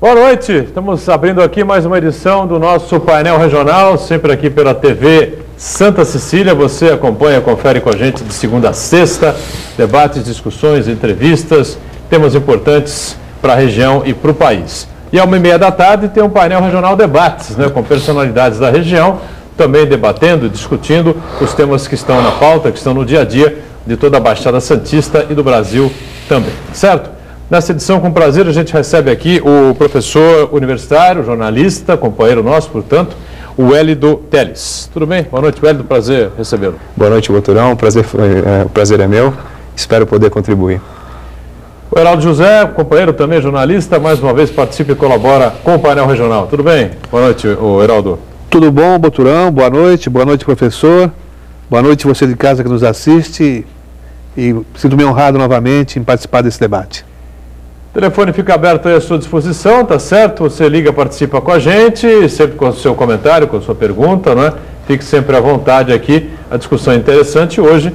Boa noite, estamos abrindo aqui mais uma edição do nosso painel regional, sempre aqui pela TV Santa Cecília. Você acompanha, confere com a gente de segunda a sexta, debates, discussões, entrevistas, temas importantes para a região e para o país. E à 1h30 da tarde tem um painel regional debates, com personalidades da região, também debatendo, discutindo os temas que estão na pauta, que estão no dia a dia de toda a Baixada Santista e do Brasil também, certo? Nessa edição, com prazer, a gente recebe aqui o professor universitário, jornalista, companheiro nosso, portanto, o Wélido Teles. Tudo bem? Boa noite, Wélido, prazer recebê-lo. Boa noite, Boturão, o prazer é meu, espero poder contribuir. O Heraldo José, companheiro também, jornalista, mais uma vez participa e colabora com o painel regional. Tudo bem? Boa noite, Heraldo. Tudo bom, Boturão, boa noite, professor, boa noite você de casa que nos assiste e sinto-me honrado novamente em participar desse debate. O telefone fica aberto aí à sua disposição, tá certo? Você liga, participa com a gente, sempre com o seu comentário, com a sua pergunta, né? Fique sempre à vontade aqui, a discussão é interessante hoje,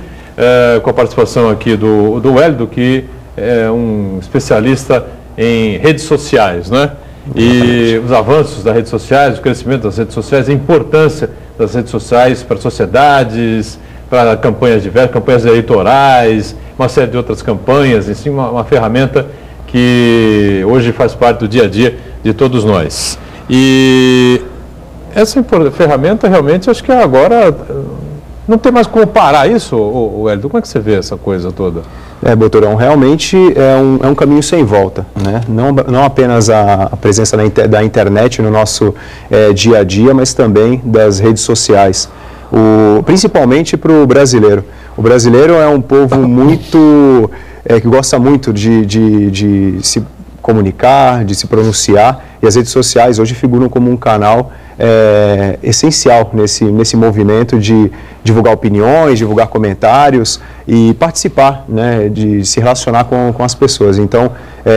com a participação aqui do Wélido, que é um especialista em redes sociais, né? E os avanços das redes sociais, o crescimento das redes sociais, a importância das redes sociais para sociedades, para campanhas diversas, campanhas eleitorais, uma série de outras campanhas, assim, uma ferramenta que hoje faz parte do dia a dia de todos nós. E essa ferramenta realmente, acho que agora não tem mais como parar isso, Wélido. Como é que você vê essa coisa toda? Boturão, realmente é um caminho sem volta, né? Não apenas a presença da internet no nosso dia a dia, mas também das redes sociais, principalmente para o brasileiro. O brasileiro é um povo muito... que gosta muito de se comunicar, de se pronunciar, e as redes sociais hoje figuram como um canal essencial nesse movimento de divulgar opiniões, divulgar comentários e participar, né, de se relacionar com as pessoas. Então,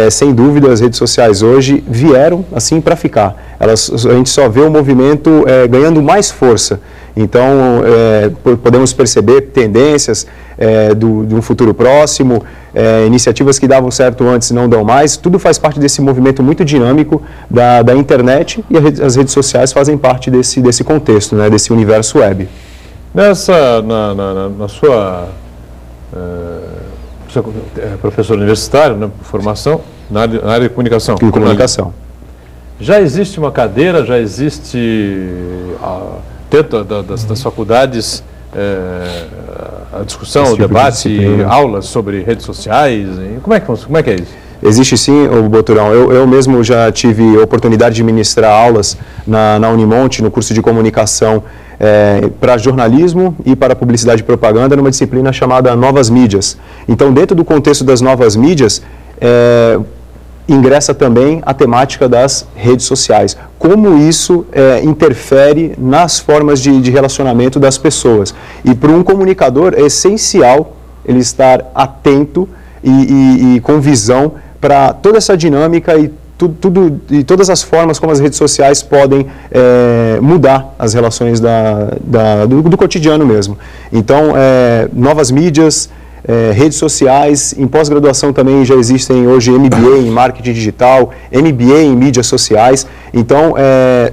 sem dúvida, as redes sociais hoje vieram assim para ficar. A gente só vê o movimento ganhando mais força. Então, podemos perceber tendências de um futuro próximo, iniciativas que davam certo antes não dão mais. Tudo faz parte desse movimento muito dinâmico da internet, e as redes sociais fazem parte desse contexto, né, desse universo web. Na sua professor universitário, né, formação na área de comunicação. De comunicação. Já existe uma cadeira, já existe dentro das faculdades a discussão, o debate, aulas sobre redes sociais? Como é que é isso? Existe sim, Boturão. Eu mesmo já tive a oportunidade de ministrar aulas na Unimonte, no curso de comunicação para jornalismo e para publicidade e propaganda, numa disciplina chamada Novas Mídias. Então, dentro do contexto das novas mídias, ingressa também a temática das redes sociais. Como isso interfere nas formas de relacionamento das pessoas. E para um comunicador é essencial ele estar atento e com visão para toda essa dinâmica e todas as formas como as redes sociais podem mudar as relações do cotidiano mesmo. Então, novas mídias, redes sociais, em pós-graduação também já existem hoje MBA em marketing digital, MBA em mídias sociais. Então,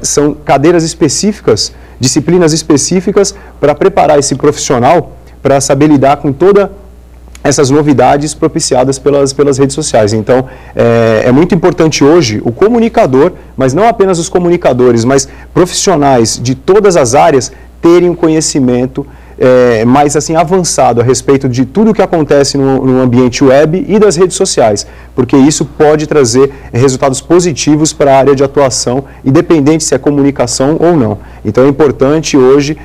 são cadeiras específicas, disciplinas específicas para preparar esse profissional para saber lidar com todas essas novidades propiciadas pelas redes sociais. Então, é muito importante hoje o comunicador, mas não apenas os comunicadores, mas profissionais de todas as áreas terem um conhecimento mais assim avançado a respeito de tudo o que acontece no ambiente web e das redes sociais, porque isso pode trazer resultados positivos para a área de atuação, independente se é comunicação ou não. Então é importante hoje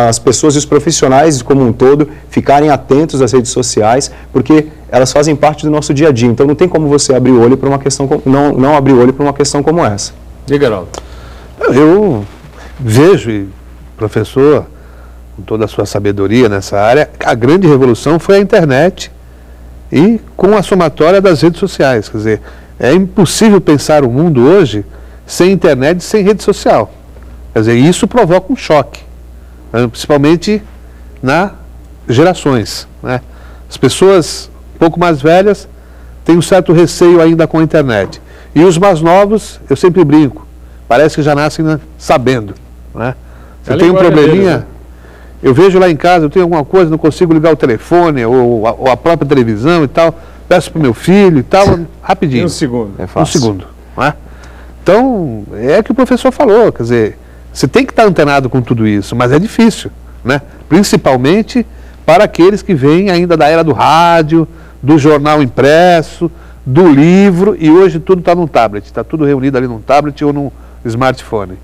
as pessoas e os profissionais como um todo ficarem atentos às redes sociais, porque elas fazem parte do nosso dia a dia. Então não tem como você abrir o olho para uma questão não abrir o olho para uma questão como essa. Diga, Heraldo. Eu vejo, professor, com toda a sua sabedoria nessa área, a grande revolução foi a internet e com a somatória das redes sociais. Quer dizer, é impossível pensar o mundo hoje sem internet e sem rede social. Quer dizer, isso provoca um choque, né, principalmente nas gerações, né? As pessoas um pouco mais velhas têm um certo receio ainda com a internet. E os mais novos, eu sempre brinco, parece que já nascem, né, sabendo, né? Você tem um probleminha, deles, né? Eu vejo lá em casa, eu tenho alguma coisa, não consigo ligar o telefone ou a própria televisão e tal, peço para o meu filho e tal, rapidinho. Em um segundo. É fácil. Um segundo, né? Então, é o que o professor falou, quer dizer, você tem que estar antenado com tudo isso, mas é difícil, né? Principalmente para aqueles que vêm ainda da era do rádio, do jornal impresso, do livro, e hoje tudo está num tablet, está tudo reunido ali num tablet ou num smartphone.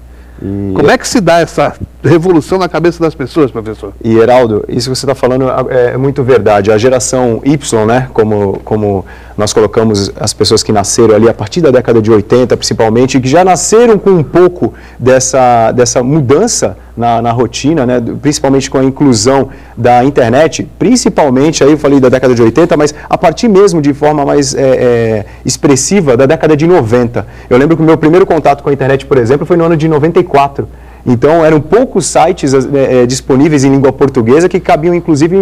Como é que se dá essa revolução na cabeça das pessoas, professor? E, Heraldo, isso que você está falando é muito verdade. A geração Y, né, como nós colocamos as pessoas que nasceram ali a partir da década de 80, principalmente, que já nasceram com um pouco dessa mudança na rotina, né, principalmente com a inclusão da internet, principalmente, aí eu falei da década de 80, mas a partir mesmo de forma mais expressiva da década de 90. Eu lembro que o meu primeiro contato com a internet, por exemplo, foi no ano de 94. Então, eram poucos sites disponíveis em língua portuguesa que cabiam, inclusive,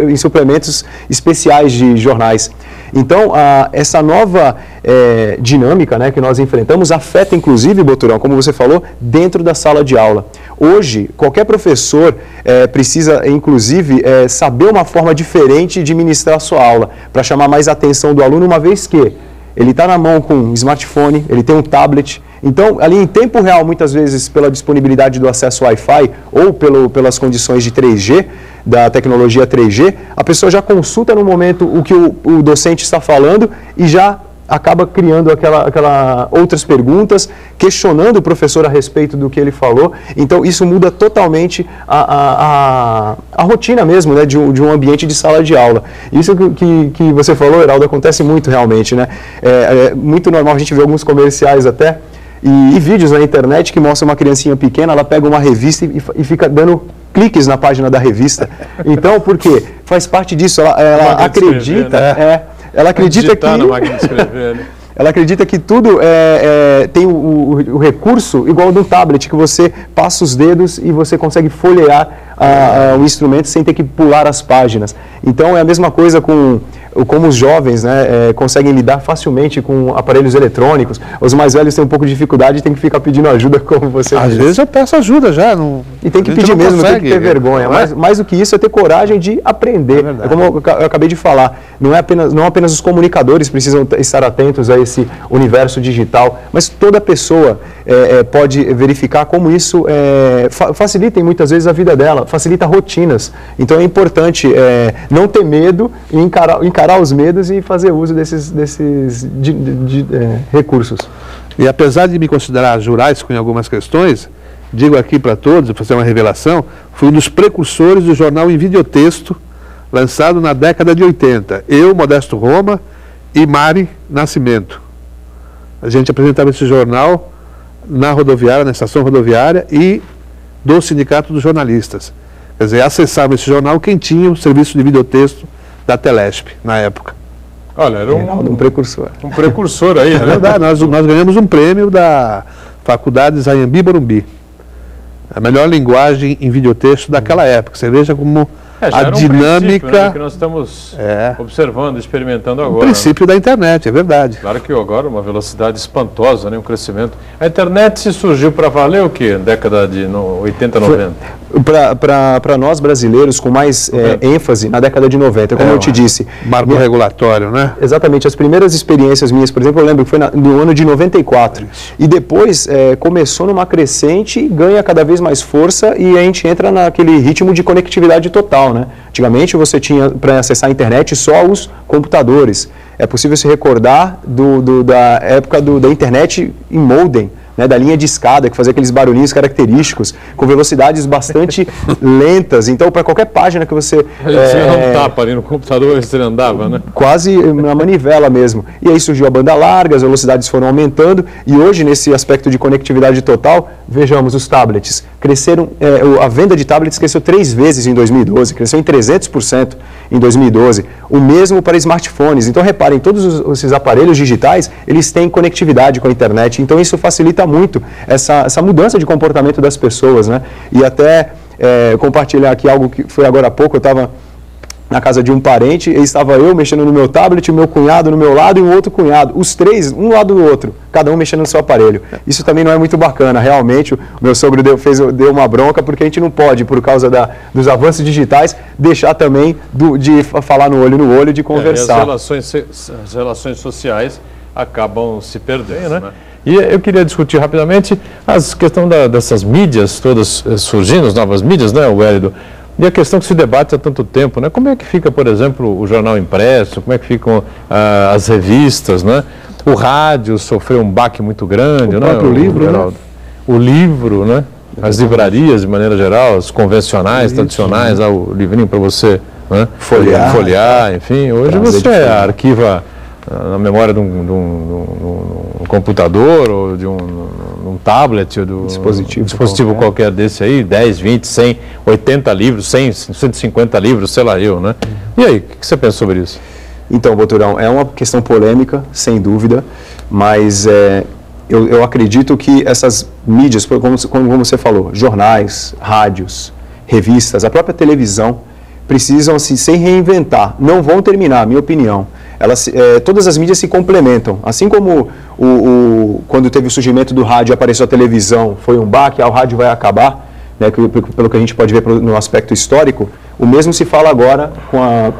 em suplementos especiais de jornais. Então, essa nova dinâmica, né, que nós enfrentamos afeta, inclusive, Boturão, como você falou, dentro da sala de aula. Hoje, qualquer professor precisa, inclusive, saber uma forma diferente de ministrar a sua aula, para chamar mais a atenção do aluno, uma vez que ele está na mão com um smartphone, ele tem um tablet. Então, ali em tempo real, muitas vezes pela disponibilidade do acesso Wi-Fi ou pelas condições de 3G, da tecnologia 3G, a pessoa já consulta no momento o que o docente está falando e já acaba criando outras perguntas, questionando o professor a respeito do que ele falou. Então, isso muda totalmente a rotina mesmo, né, de um ambiente de sala de aula. Isso que você falou, Heraldo, acontece muito realmente, né? É muito normal a gente ver alguns comerciais até, e vídeos na internet que mostram uma criancinha pequena, ela pega uma revista e fica dando cliques na página da revista. Então, por quê? Faz parte disso, ela acredita... Ela acredita que... na máquina de escrever, né? Ela acredita que tudo tem o recurso igual ao de um tablet, que você passa os dedos e você consegue folhear o instrumento sem ter que pular as páginas. Então, é a mesma coisa como os jovens, né, conseguem lidar facilmente com aparelhos eletrônicos. Os mais velhos têm um pouco de dificuldade e tem que ficar pedindo ajuda, como você disse. Às vezes eu peço ajuda já. E tem que pedir mesmo, não tem que ter vergonha. Mas mais do que isso é ter coragem de aprender. É como eu acabei de falar, não apenas os comunicadores precisam estar atentos a esse universo digital, mas toda pessoa pode verificar como isso facilita muitas vezes a vida dela, facilita rotinas. Então é importante não ter medo e encarar os medos e fazer uso desses recursos. E apesar de me considerar jurássico em algumas questões, digo aqui para todos, vou fazer uma revelação, fui um dos precursores do jornal em videotexto, lançado na década de 80. Eu, Modesto Roma e Mari Nascimento. A gente apresentava esse jornal na rodoviária, na estação rodoviária e do Sindicato dos Jornalistas. Quer dizer, acessava esse jornal quem tinha o serviço de videotexto da Telesp, na época. Olha, era um precursor. Um precursor aí, né? É verdade, nós ganhamos um prêmio da Faculdade Zayambi Morumbi. A melhor linguagem em videotexto daquela época. Você veja como a dinâmica... Né, que nós estamos observando, experimentando agora. O princípio da internet, é verdade. Claro que agora uma velocidade espantosa, né, um crescimento. A internet surgiu para valer o quê? Década de 80, 90? Para nós brasileiros, com mais ênfase na década de 90, como eu te disse. Marco regulatório, né? Exatamente. As primeiras experiências minhas, por exemplo, eu lembro que foi no ano de 94. E depois começou numa crescente, ganha cada vez mais força e a gente entra naquele ritmo de conectividade total, né? Antigamente você tinha para acessar a internet só os computadores. É possível se recordar da época da internet em modem, né, da linha de escada, que fazia aqueles barulhinhos característicos, com velocidades bastante lentas. Então, para qualquer página que você... Tinha um tapa ali no computador, você andava, né? Quase na manivela mesmo. E aí surgiu a banda larga, as velocidades foram aumentando, e hoje, nesse aspecto de conectividade total, vejamos os tablets. Cresceram, a venda de tablets cresceu 3 vezes em 2012, cresceu em 300% em 2012. O mesmo para smartphones. Então, reparem, todos esses aparelhos digitais, eles têm conectividade com a internet. Então, isso facilita muito essa mudança de comportamento das pessoas, né? E até compartilhar aqui algo que foi agora há pouco, eu estava na casa de um parente, e estava eu mexendo no meu tablet, o meu cunhado no meu lado e um outro cunhado, os três, um lado do outro, cada um mexendo no seu aparelho. Isso também não é muito bacana, realmente. O meu sogro deu uma bronca, porque a gente não pode, por causa dos avanços digitais, deixar também de falar no olho, de conversar. As relações sociais acabam se perdendo, né? E eu queria discutir rapidamente a questão dessas mídias todas surgindo, as novas mídias, né, Wélio? E a questão que se debate há tanto tempo, né? Como é que fica, por exemplo, o jornal impresso, como é que ficam as revistas, né? O rádio sofreu um baque muito grande, né? O livro, Geraldo? O livro, né? As livrarias, de maneira geral, as convencionais, tradicionais, o livrinho para você, né? Folhear, enfim. Hoje você arquiva na memória de um computador ou de um tablet ou de um dispositivo qualquer desse aí, 10, 20, 100, 80 livros, 100, 150 livros, sei lá eu, né? E aí, o que você pensa sobre isso? Então, Boturão, é uma questão polêmica, sem dúvida, mas eu acredito que essas mídias, como você falou, jornais, rádios, revistas, a própria televisão, precisam se reinventar, não vão terminar, minha opinião. Todas as mídias se complementam, assim como quando teve o surgimento do rádio, apareceu a televisão, foi um baque, o rádio vai acabar, né, pelo que a gente pode ver no aspecto histórico, o mesmo se fala agora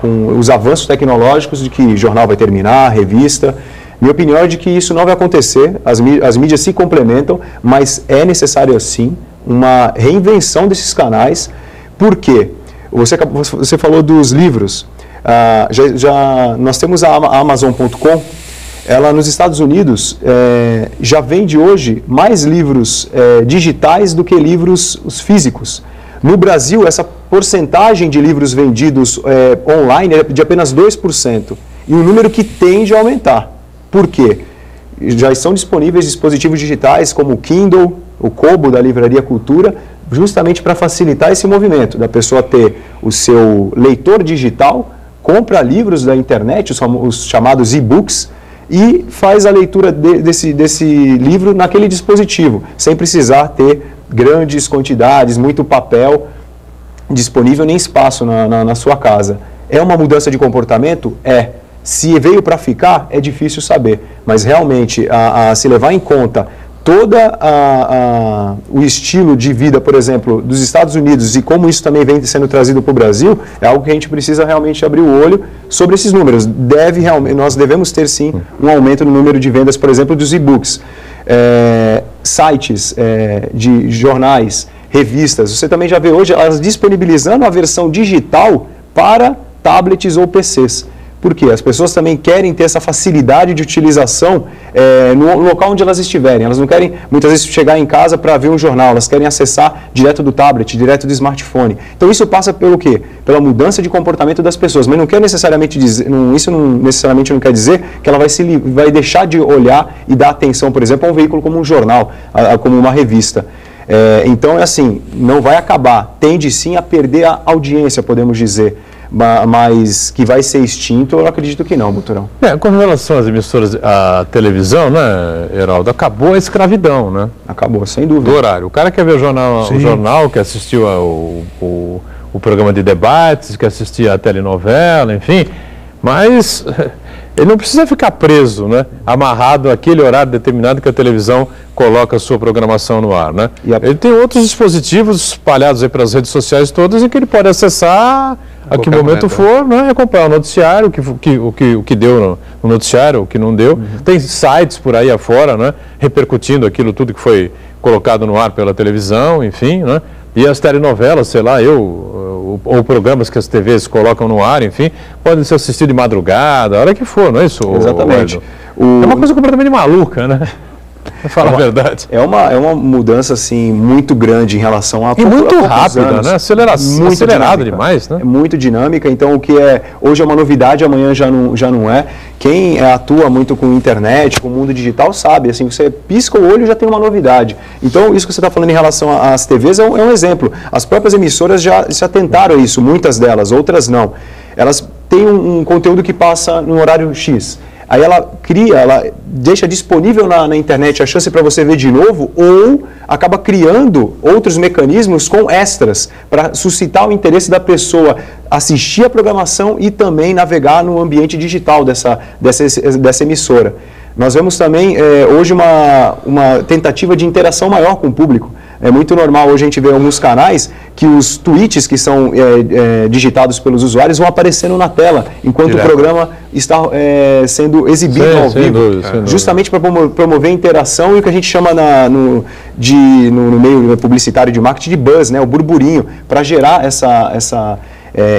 com os avanços tecnológicos de que jornal vai terminar, revista. Minha opinião é de que isso não vai acontecer, as mídias se complementam, mas é necessário sim uma reinvenção desses canais. Por quê? Você falou dos livros. Nós temos a Amazon.com, ela nos Estados Unidos já vende hoje mais livros digitais do que livros físicos. No Brasil, essa porcentagem de livros vendidos online é de apenas 2%, e um número que tende a aumentar. Por quê? Já estão disponíveis dispositivos digitais como o Kindle, o Kobo da Livraria Cultura, justamente para facilitar esse movimento, da pessoa ter o seu leitor digital, compra livros da internet, os chamados e-books, e faz a leitura desse livro naquele dispositivo, sem precisar ter grandes quantidades, muito papel disponível, nem espaço na sua casa. É uma mudança de comportamento? Se veio para ficar, é difícil saber, mas realmente se levar em conta todo o estilo de vida, por exemplo, dos Estados Unidos e como isso também vem sendo trazido para o Brasil, é algo que a gente precisa realmente abrir o olho sobre esses números. Nós devemos ter sim um aumento no número de vendas, por exemplo, dos e-books, sites de jornais, revistas. Você também já vê hoje elas disponibilizando a versão digital para tablets ou PCs. Por quê? As pessoas também querem ter essa facilidade de utilização no local onde elas estiverem. Elas não querem, muitas vezes, chegar em casa para ver um jornal. Elas querem acessar direto do tablet, direto do smartphone. Então, isso passa pelo quê? Pela mudança de comportamento das pessoas. Mas não quer necessariamente dizer, isso não necessariamente não quer dizer que ela vai deixar de olhar e dar atenção, por exemplo, a um veículo como um jornal, como uma revista. Então, é assim, não vai acabar. Tende, sim, a perder a audiência, podemos dizer. Mas que vai ser extinto, eu acredito que não, Boturão. Com relação às emissoras, à televisão, né, Heraldo, acabou a escravidão, né? Acabou, sem dúvida. Do horário. O cara quer ver o jornal, quer assistir o programa de debates, quer assistir a telenovela, enfim, mas ele não precisa ficar preso, né, amarrado àquele horário determinado que a televisão coloca a sua programação no ar, né? Ele tem outros dispositivos espalhados aí pelas redes sociais todas em que ele pode acessar a que momento for, né, acompanhar o noticiário, o que deu no noticiário, o que não deu. Tem sites por aí afora, né, repercutindo aquilo tudo que foi colocado no ar pela televisão, enfim, né? E as telenovelas, sei lá, ou programas que as TVs colocam no ar, enfim, podem ser assistidos de madrugada, a hora que for, não é isso? Exatamente. É uma coisa completamente maluca, né? Pra falar a verdade. É uma mudança, assim, muito grande em relação a... E muito rápida, né? Acelerada demais, né? É muito dinâmica, então o que hoje é uma novidade, amanhã já não é. Quem atua muito com internet, com o mundo digital, sabe, assim, você pisca o olho e já tem uma novidade. Então, isso que você está falando em relação às TVs é um exemplo. As próprias emissoras já tentaram isso, muitas delas, outras não. Elas têm um conteúdo que passa no horário X. aí ela cria, ela deixa disponível na internet a chance para você ver de novo, ou acaba criando outros mecanismos com extras para suscitar o interesse da pessoa assistir a programação e também navegar no ambiente digital dessa emissora. Nós vemos também hoje uma tentativa de interação maior com o público. É muito normal hoje a gente ver alguns canais que os tweets que são digitados pelos usuários vão aparecendo na tela, enquanto o programa está sendo exibido ao vivo, justamente para promover a interação e o que a gente chama no meio publicitário de marketing de buzz, né, o burburinho, para gerar essa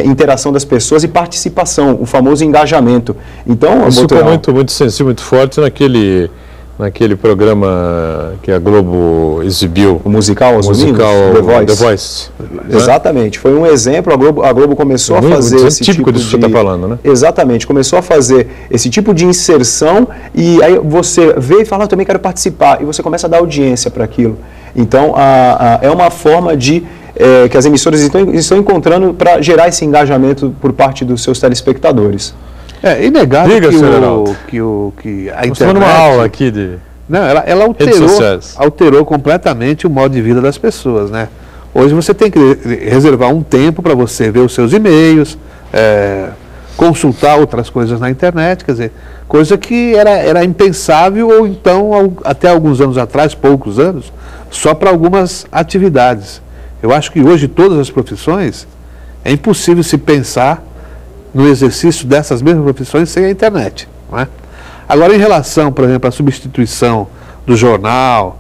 interação das pessoas e participação, o famoso engajamento. Então, isso ficou muito sensível, muito forte naquele programa que a Globo exibiu. O musical The Voice. Exatamente. Foi um exemplo, a Globo começou a fazer esse típico disso que você está falando, né? Exatamente. Começou a fazer esse tipo de inserção e aí você vê e fala, eu também quero participar. E você começa a dar audiência para aquilo. Então, é uma forma que as emissoras estão encontrando para gerar esse engajamento por parte dos seus telespectadores. É inegável que a internet... uma aula aqui de... Não, ela alterou completamente o modo de vida das pessoas, né? Hoje você tem que reservar um tempo para você ver os seus e-mails, consultar outras coisas na internet, quer dizer, coisa que era impensável ou então, até alguns anos atrás, poucos anos, só para algumas atividades. Eu acho que hoje todas as profissões é impossível se pensar no exercício dessas mesmas profissões sem a internet, não é? Agora, em relação, por exemplo, à substituição do jornal,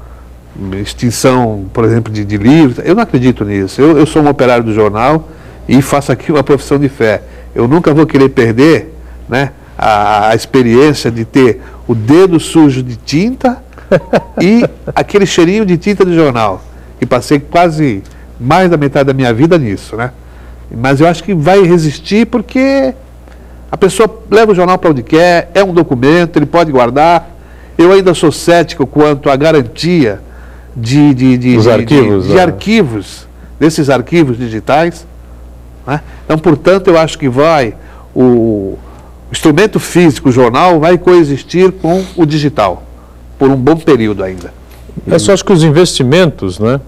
extinção, por exemplo, de livros, eu não acredito nisso. Eu sou um operário do jornal e faço aqui uma profissão de fé. Eu nunca vou querer perder, né, a experiência de ter o dedo sujo de tinta e aquele cheirinho de tinta do jornal, que passei quase mais da metade da minha vida nisso, né? Mas eu acho que vai resistir porque a pessoa leva o jornal para onde quer, é um documento, ele pode guardar. Eu ainda sou cético quanto à garantia de arquivos, desses arquivos digitais, né? Então, portanto, eu acho que o instrumento físico, o jornal, vai coexistir com o digital, por um bom período ainda. Eu só acho que os investimentos, né,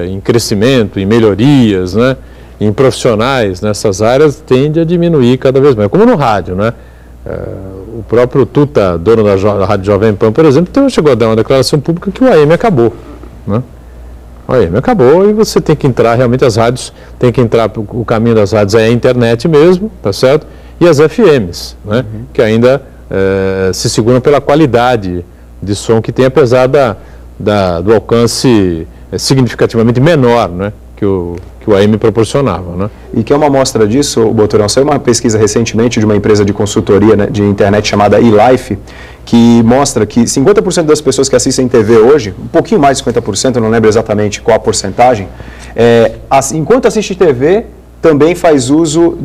em crescimento, em melhorias, né, em profissionais nessas áreas tende a diminuir cada vez mais, como no rádio, né? O próprio Tuta, dono da Rádio Jovem Pan, por exemplo, chegou a dar uma declaração pública que o AM acabou, né? O AM acabou e você tem que entrar, realmente as rádios, tem que entrar, o caminho das rádios é a internet mesmo, tá certo? E as FMs, né? Que ainda se seguram pela qualidade de som que tem, apesar do alcance significativamente menor, né? Que o AM proporcionava, né? E que é uma amostra disso, Boturão, saiu uma pesquisa recentemente de uma empresa de consultoria, né, de internet chamada eLife, que mostra que 50% das pessoas que assistem TV hoje, um pouquinho mais de 50%, eu não lembro exatamente qual a porcentagem, enquanto assiste TV, também faz uso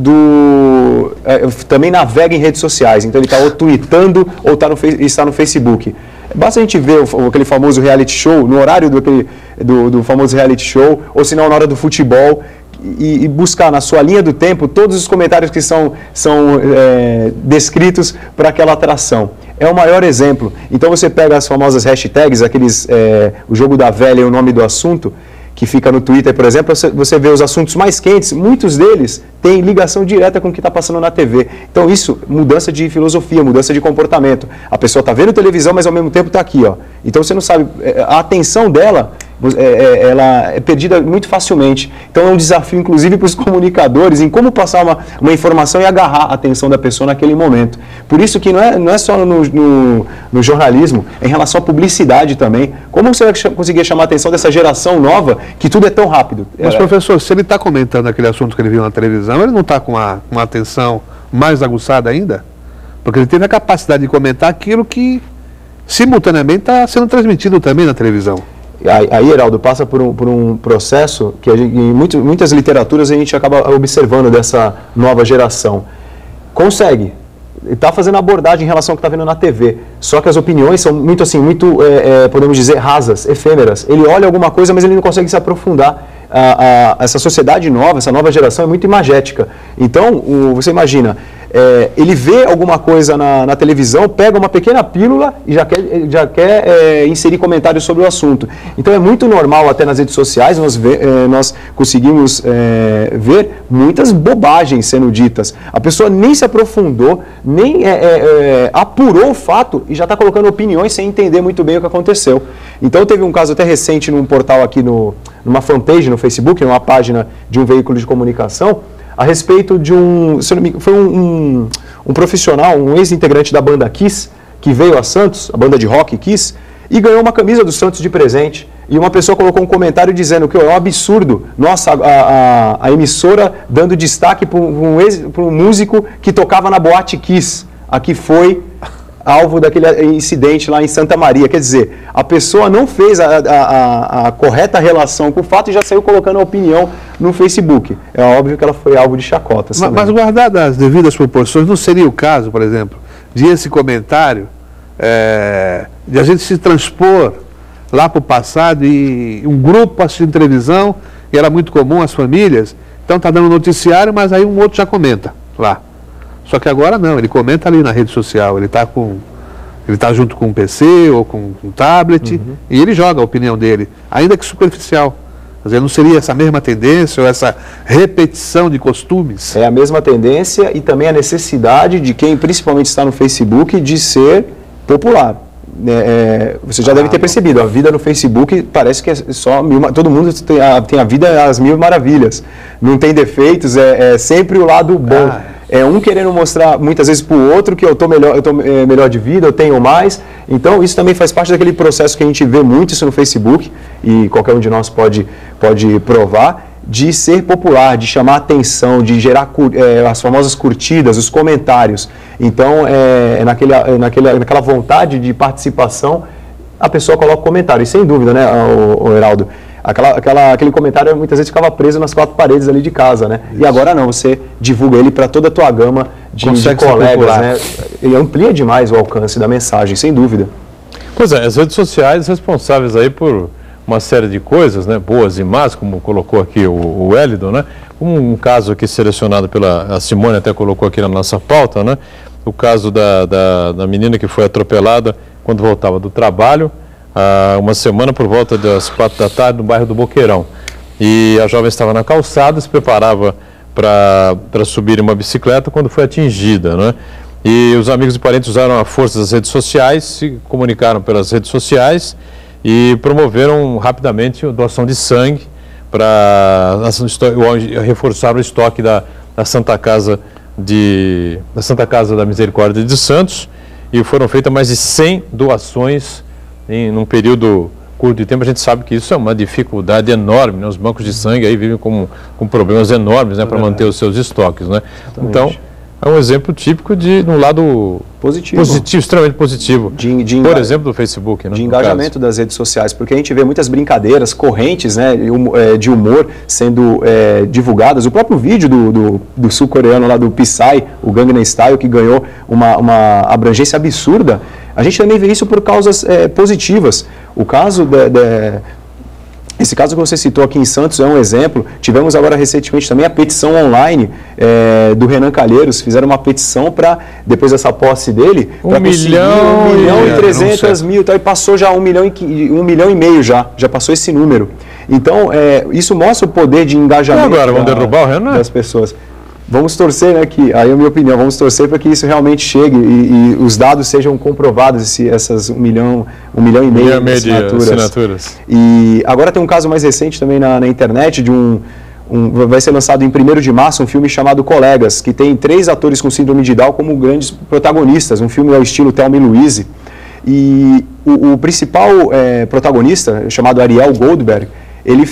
também navega em redes sociais, então ele está ou tweetando ou está no Facebook. Basta a gente ver aquele famoso reality show, no horário do famoso reality show, ou se não na hora do futebol, e buscar na sua linha do tempo todos os comentários que são descritos para aquela atração. É o maior exemplo. Então você pega as famosas hashtags, o jogo da velha e o nome do assunto, que fica no Twitter, por exemplo, você vê os assuntos mais quentes, muitos deles têm ligação direta com o que está passando na TV. Então isso, mudança de filosofia, mudança de comportamento. A pessoa está vendo televisão, mas ao mesmo tempo está aqui, ó. Então você não sabe, a atenção dela, ela é perdida muito facilmente. Então é um desafio, inclusive, para os comunicadores em como passar uma informação e agarrar a atenção da pessoa naquele momento. Por isso que não é só no jornalismo, é em relação à publicidade também. Como você vai conseguir chamar a atenção dessa geração nova que tudo é tão rápido? Mas, professor, se ele está comentando aquele assunto que ele viu na televisão, ele não está com uma atenção mais aguçada ainda? Porque ele teve a capacidade de comentar aquilo que simultaneamente está sendo transmitido também na televisão. Aí, Heraldo, passa por um processo que em muitas literaturas a gente acaba observando dessa nova geração. Consegue, está fazendo abordagem em relação ao que está vendo na TV, só que as opiniões são muito, podemos dizer, rasas, efêmeras. Ele olha alguma coisa, mas ele não consegue se aprofundar. Essa sociedade nova, essa nova geração é muito imagética. Então, você imagina, ele vê alguma coisa na televisão, pega uma pequena pílula e já quer inserir comentários sobre o assunto. Então é muito normal até nas redes sociais, nós conseguimos ver muitas bobagens sendo ditas. A pessoa nem se aprofundou, nem apurou o fato e já está colocando opiniões sem entender muito bem o que aconteceu. Então teve um caso até recente num portal aqui, numa fanpage no Facebook, numa página de um veículo de comunicação, a respeito de foi um profissional, um ex-integrante da banda Kiss, que veio a Santos, a banda de rock Kiss, e ganhou uma camisa do Santos de presente. E uma pessoa colocou um comentário dizendo que é um absurdo, nossa, a emissora dando destaque para um músico que tocava na boate Kiss. Aqui foi alvo daquele incidente lá em Santa Maria. Quer dizer, a pessoa não fez a correta relação com o fato e já saiu colocando a opinião no Facebook. É óbvio que ela foi alvo de chacotas. Mas guardadas as devidas proporções, não seria o caso, por exemplo, de esse comentário, de a gente se transpor lá para o passado e um grupo assistindo televisão, e era muito comum as famílias, então está dando noticiário, mas aí um outro já comenta lá. Só que agora não, ele comenta ali na rede social, ele está junto com um PC ou com um tablet, e ele joga a opinião dele, ainda que superficial. Quer dizer, não seria essa mesma tendência ou essa repetição de costumes? É a mesma tendência e também a necessidade de quem principalmente está no Facebook de ser popular. Você já deve ter percebido, a vida no Facebook parece que é só todo mundo tem a vida às mil maravilhas, não tem defeitos, é sempre o lado bom. Um querendo mostrar muitas vezes para o outro que eu estou melhor de vida, eu tenho mais. Então isso também faz parte daquele processo que a gente vê muito isso no Facebook, e qualquer um de nós pode provar, de ser popular, de chamar atenção, de gerar as famosas curtidas, os comentários. Então naquela vontade de participação, a pessoa coloca comentário. E sem dúvida, né, o Heraldo? Aquele comentário muitas vezes ficava preso nas quatro paredes ali de casa, né? Isso. E agora não, você divulga ele para toda a tua gama de colegas, né? Ele amplia demais o alcance da mensagem, sem dúvida. Pois é, as redes sociais responsáveis aí por uma série de coisas, né? Boas e más, como colocou aqui o Wellington, né? Um caso aqui selecionado a Simone até colocou aqui na nossa pauta, né? O caso da menina que foi atropelada quando voltava do trabalho, uma semana por volta das 4 da tarde no bairro do Boqueirão. E a jovem estava na calçada, se preparava para subir em uma bicicleta quando foi atingida, né? E os amigos e parentes usaram a força das redes sociais, se comunicaram pelas redes sociais e promoveram rapidamente a doação de sangue para reforçar o estoque da Santa Casa da Misericórdia de Santos, e foram feitas mais de 100 doações num período curto de tempo. A gente sabe que isso é uma dificuldade enorme, né? Os bancos de sangue aí vivem com problemas enormes, né, para manter os seus estoques, né? Então, é um exemplo típico de um lado positivo, extremamente positivo, por exemplo, do Facebook, né, de engajamento das redes sociais, porque a gente vê muitas brincadeiras, correntes, né, de humor sendo divulgadas. O próprio vídeo do sul-coreano lá do Psy, o Gangnam Style, que ganhou uma abrangência absurda, a gente também vê isso por causas positivas. O caso esse caso que você citou aqui em Santos é um exemplo. Tivemos agora recentemente também a petição online do Renan Calheiros. Fizeram uma petição para, depois dessa posse dele, 1 milhão e 300 mil, e passou já 1,5 milhão já passou esse número. Então, isso mostra o poder de engajamento vamos derrubar o Renan? Das pessoas. Vamos torcer, né, aí é a minha opinião, vamos torcer para que isso realmente chegue e os dados sejam comprovados, essas 1,5 milhão de assinaturas. E agora tem um caso mais recente também na internet, vai ser lançado em 1º de março, um filme chamado Colegas, que tem 3 atores com síndrome de Down como grandes protagonistas, um filme ao estilo Thelma e Louise. E o principal protagonista, chamado Ariel Goldberg, ele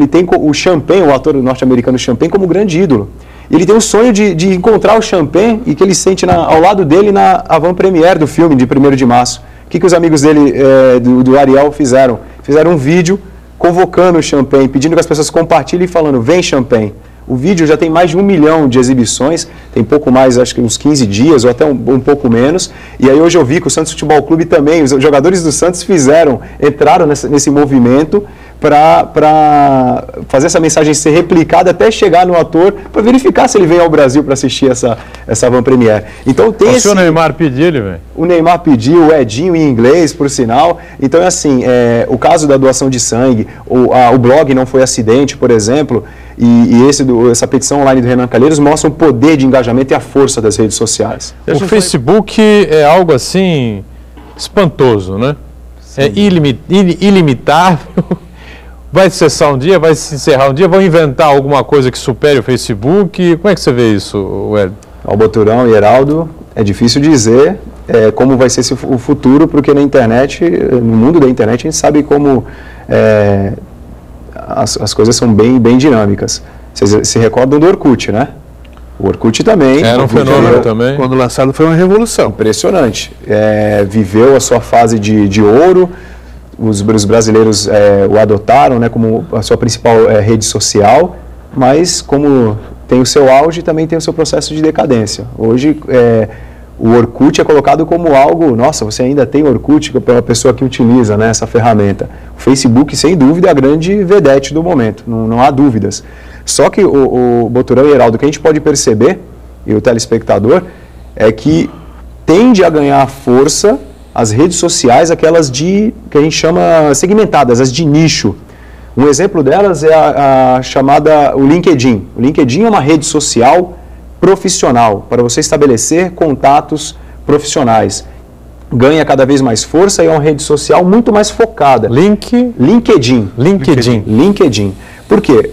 tem o Champagne, o ator norte-americano Champagne, como grande ídolo. Ele tem o sonho de encontrar o Champagne e que ele sente ao lado dele na avant-première do filme de 1º de março. O que os amigos dele, do Ariel, fizeram? Fizeram um vídeo convocando o Champagne, pedindo que as pessoas compartilhem e falando, vem Champagne. O vídeo já tem mais de 1 milhão de exibições, tem pouco mais, acho que uns 15 dias ou até um pouco menos. E aí hoje eu vi que o Santos Futebol Clube também, os jogadores do Santos entraram nesse movimento para fazer essa mensagem ser replicada até chegar no ator, para verificar se ele vem ao Brasil para assistir essa Van Premiere. Então tem Se o Neymar pedir, ele vem. O Neymar pediu, o Edinho em inglês, por sinal. Então é assim, o caso da doação de sangue, o blog Não Foi Acidente, por exemplo, e essa petição online do Renan Calheiros mostra o poder de engajamento e a força das redes sociais. O Facebook é algo assim espantoso, né? Sim. É ilimitável. Vai cessar um dia, vai se encerrar um dia, vão inventar alguma coisa que supere o Facebook. Como é que você vê isso, Hélio? Ao Boturão e Heraldo, é difícil dizer como vai ser o futuro, porque na internet, no mundo da internet, a gente sabe como as coisas são bem dinâmicas. Vocês se recordam do Orkut, né? O Orkut também. Era um fenômeno também. Quando lançado foi uma revolução. Impressionante. Viveu a sua fase de ouro. Os brasileiros o adotaram, né, como a sua principal rede social, mas como tem o seu auge, também tem o seu processo de decadência. Hoje, o Orkut é colocado como algo, nossa, você ainda tem Orkut, que é a pessoa que utiliza, né, essa ferramenta. O Facebook, sem dúvida, é a grande vedete do momento, não há dúvidas. Só que o Boturão e Heraldo, o que a gente pode perceber, e o telespectador, é que tende a ganhar força as redes sociais, aquelas que a gente chama segmentadas, as de nicho. Um exemplo delas é a chamada o LinkedIn. O LinkedIn é uma rede social profissional, para você estabelecer contatos profissionais. Ganha cada vez mais força e é uma rede social muito mais focada. LinkedIn. Por quê?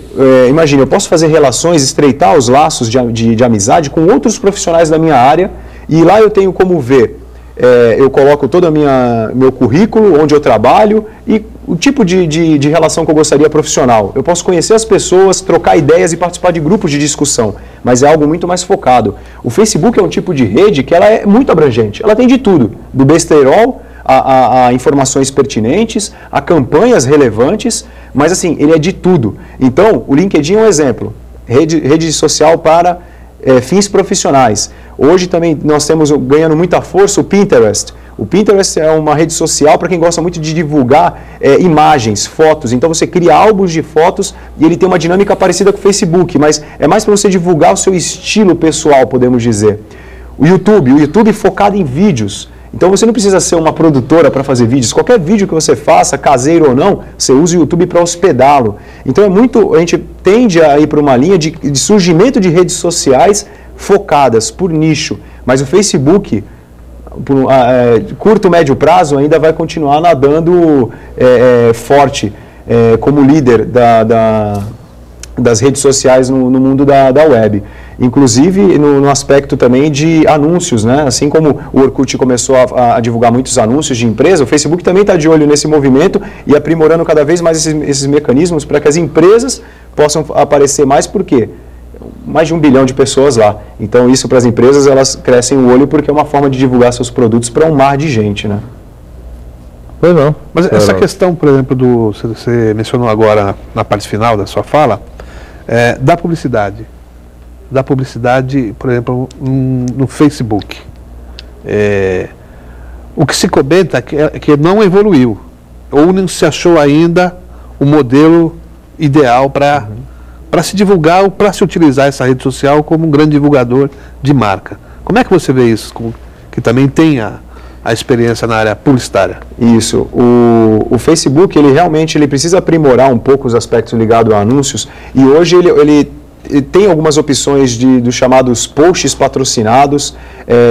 Imagina, eu posso fazer relações, estreitar os laços de amizade com outros profissionais da minha área, e lá eu tenho como ver, eu coloco todo o meu currículo, onde eu trabalho e o tipo de relação que eu gostaria profissional. Eu posso conhecer as pessoas, trocar ideias e participar de grupos de discussão, mas é algo muito mais focado. O Facebook é um tipo de rede que ela é muito abrangente, ela tem de tudo, do besteirol a informações pertinentes, a campanhas relevantes, mas assim, ele é de tudo. Então, o LinkedIn é um exemplo, rede social para fins profissionais. Hoje também nós temos ganhando muita força o Pinterest. O Pinterest é uma rede social para quem gosta muito de divulgar imagens, fotos. Então você cria álbuns de fotos e ele tem uma dinâmica parecida com o Facebook, mas é mais para você divulgar o seu estilo pessoal, podemos dizer. O YouTube focado em vídeos. Então você não precisa ser uma produtora para fazer vídeos. Qualquer vídeo que você faça, caseiro ou não, você usa o YouTube para hospedá-lo. Então a gente tende a ir para uma linha de surgimento de redes sociais focadas por nicho. Mas o Facebook, por curto, médio prazo, ainda vai continuar nadando forte como líder das redes sociais no mundo da web. Inclusive no aspecto também de anúncios, né? Assim como o Orkut começou a divulgar muitos anúncios de empresa, o Facebook também está de olho nesse movimento e aprimorando cada vez mais esses mecanismos para que as empresas possam aparecer mais, porque mais de 1 bilhão de pessoas lá. Então isso para as empresas, elas crescem o olho porque é uma forma de divulgar seus produtos para um mar de gente, né? Pois não. Mas essa questão, por exemplo, você mencionou agora na parte final da sua fala, da publicidade. Da publicidade, por exemplo, no Facebook. O que se comenta é que não evoluiu, ou não se achou ainda o modelo ideal para se divulgar ou para se utilizar essa rede social como um grande divulgador de marca. Como é que você vê isso, que também tem a experiência na área publicitária? Isso. O Facebook, ele realmente precisa aprimorar um pouco os aspectos ligados a anúncios, e hoje ele tem algumas opções dos chamados posts patrocinados,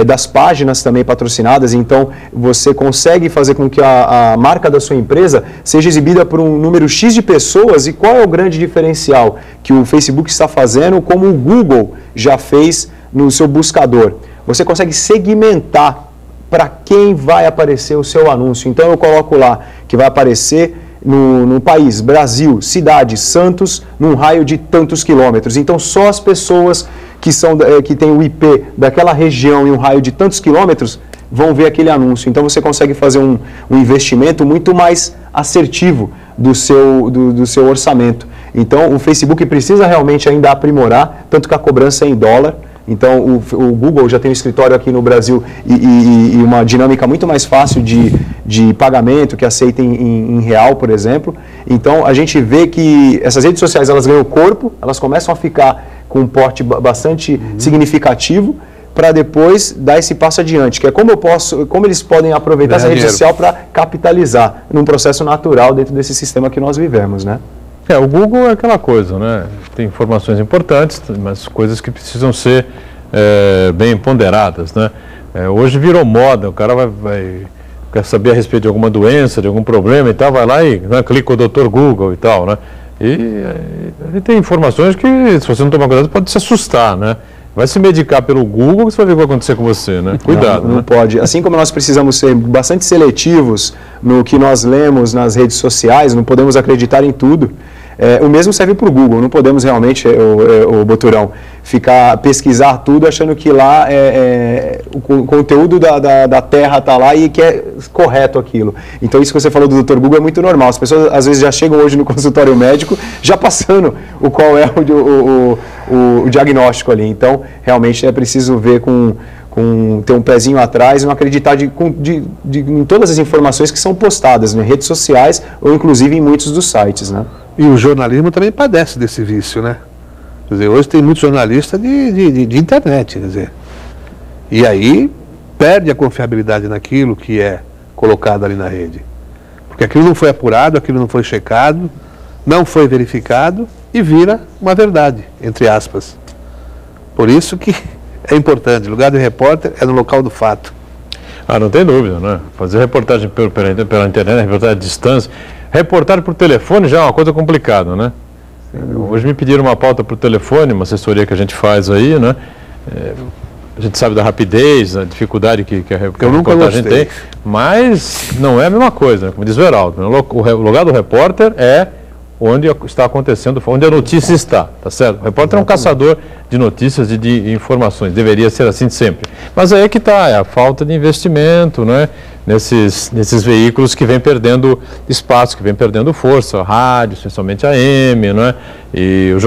das páginas também patrocinadas. Então você consegue fazer com que a marca da sua empresa seja exibida por um número X de pessoas. E qual é o grande diferencial que o Facebook está fazendo, como o Google já fez no seu buscador? Você consegue segmentar para quem vai aparecer o seu anúncio. Então eu coloco lá que vai aparecer no país, Brasil, cidade, Santos, num raio de tantos quilômetros. Então só as pessoas que têm o IP daquela região em um raio de tantos quilômetros vão ver aquele anúncio. Então você consegue fazer um investimento muito mais assertivo do seu orçamento. Então o Facebook precisa realmente ainda aprimorar, tanto que a cobrança é em dólar. Então o Google já tem um escritório aqui no Brasil e uma dinâmica muito mais fácil de de pagamento que aceitem em real, por exemplo. Então, a gente vê que essas redes sociais, elas ganham corpo, elas começam a ficar com um porte bastante significativo, para depois dar esse passo adiante, que é como eles podem aproveitar essa rede social para capitalizar num processo natural dentro desse sistema que nós vivemos, né? O Google é aquela coisa, né? Tem informações importantes, mas coisas que precisam ser bem ponderadas, né? Hoje virou moda, o cara quer saber a respeito de alguma doença, de algum problema e tal, vai lá e clica o Dr. Google e tal, né? E tem informações que, se você não tomar cuidado, pode se assustar, né? Vai se medicar pelo Google, você vai ver o que vai acontecer com você, né? Cuidado. Não pode. Assim como nós precisamos ser bastante seletivos no que nós lemos nas redes sociais, não podemos acreditar em tudo. O mesmo serve para o Google, não podemos realmente, o Boturão, pesquisar tudo achando que lá o conteúdo da Terra está lá e que é correto aquilo. Então isso que você falou do Dr. Google é muito normal, as pessoas às vezes já chegam hoje no consultório médico já passando qual é o diagnóstico ali, então realmente é preciso ver ter um pezinho atrás e não acreditar em todas as informações que são postadas nas redes sociais ou inclusive em muitos dos sites, né? E o jornalismo também padece desse vício, né? Quer dizer, hoje tem muitos jornalistas de internet, quer dizer. E aí perde a confiabilidade naquilo que é colocado ali na rede. Porque aquilo não foi apurado, aquilo não foi checado, não foi verificado e vira uma verdade, entre aspas. Por isso que é importante, o lugar do repórter é no local do fato. Não tem dúvida, né? Fazer reportagem pela internet, reportagem à distância. Reportar por telefone já é uma coisa complicada, né? Hoje me pediram uma pauta por telefone, uma assessoria que a gente faz aí, né? A gente sabe da rapidez, da dificuldade que a reportagem tem, mas não é a mesma coisa, como diz o Heraldo. O lugar do repórter é onde está acontecendo, onde a notícia está, tá certo? O repórter é um caçador de notícias e de informações, deveria ser assim sempre. Mas aí é que está, é a falta de investimento, né? Nesses veículos que vem perdendo espaço, que vem perdendo força, a rádio, especialmente a AM, né? E o